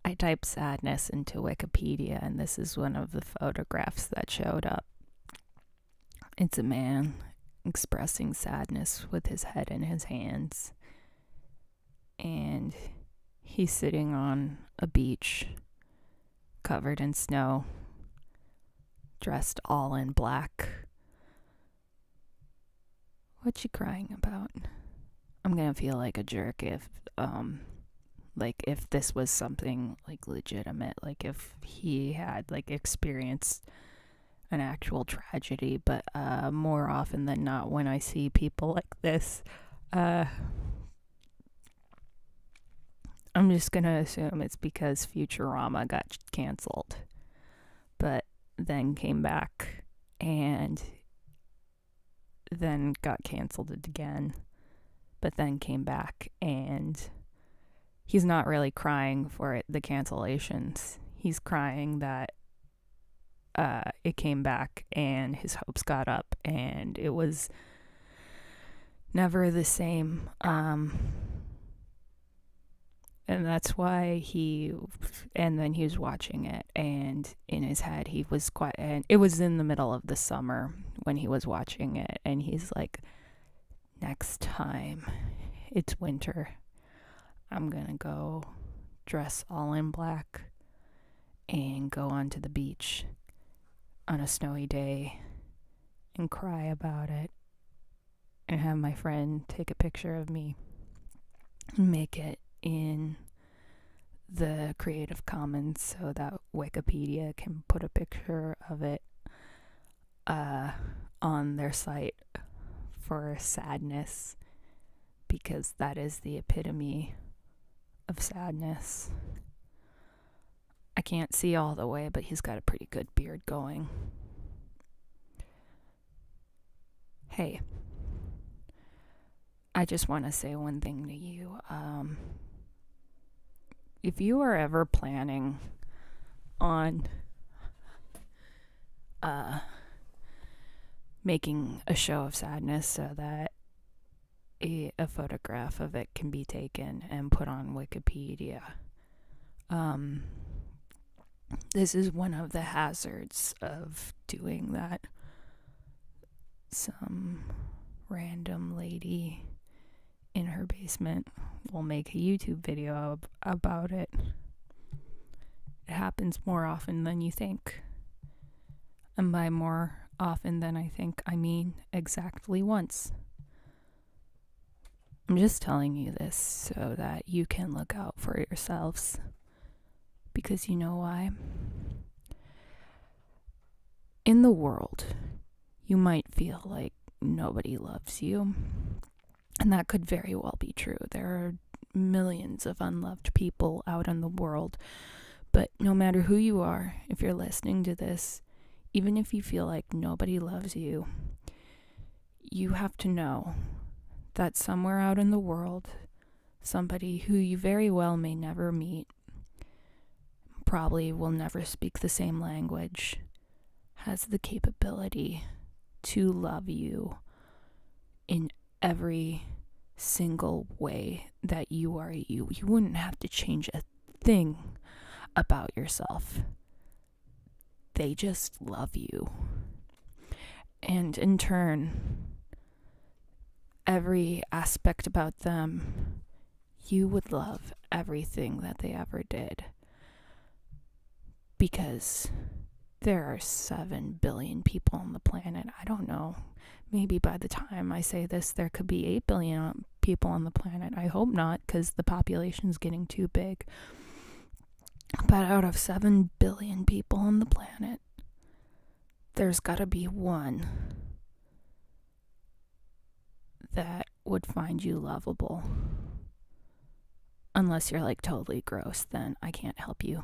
I typed sadness into Wikipedia, and this is one of the photographs that showed up. It's a man expressing sadness with his head in his hands. And he's sitting on a beach covered in snow, dressed all in black. What you crying about? I'm gonna feel like a jerk if if this was something like legitimate, like if he had like experienced an actual tragedy. But more often than not, when I see people like this, I'm just gonna assume it's because Futurama got canceled, but then came back and then got canceled again, but then came back, and he's not really crying for it, the cancellations. He's crying that it came back and his hopes got up and it was never the same. And that's why and then he was watching it, and in his head he was quite, and it was in the middle of the summer when he was watching it, and he's like, next time it's winter, I'm gonna go dress all in black and go onto the beach on a snowy day and cry about it and have my friend take a picture of me and make it in the Creative Commons so that Wikipedia can put a picture of it on their site for sadness, because that is the epitome of sadness. I can't see all the way, but he's got a pretty good beard going. Hey, I just want to say one thing to you. If you are ever planning on making a show of sadness so that a photograph of it can be taken and put on Wikipedia, this is one of the hazards of doing that. Some random lady in her basement will make a YouTube video about it. It happens more often than you think. And by more often than I think, I mean exactly once. I'm just telling you this so that you can look out for yourselves. Because you know why? In the world, you might feel like nobody loves you. And that could very well be true. There are millions of unloved people out in the world. But no matter who you are, if you're listening to this, even if you feel like nobody loves you, you have to know that somewhere out in the world, somebody who you very well may never meet, probably will never speak the same language, has the capability to love you in every single way that you are you. You wouldn't have to change a thing about yourself. They just love you. And in turn, every aspect about them, you would love everything that they ever did. Because there are 7 billion people on the planet. I don't know. Maybe by the time I say this, there could be 8 billion people on the planet. I hope not, because the population's getting too big. But out of 7 billion people on the planet, there's got to be one that would find you lovable. Unless you're like totally gross, then I can't help you.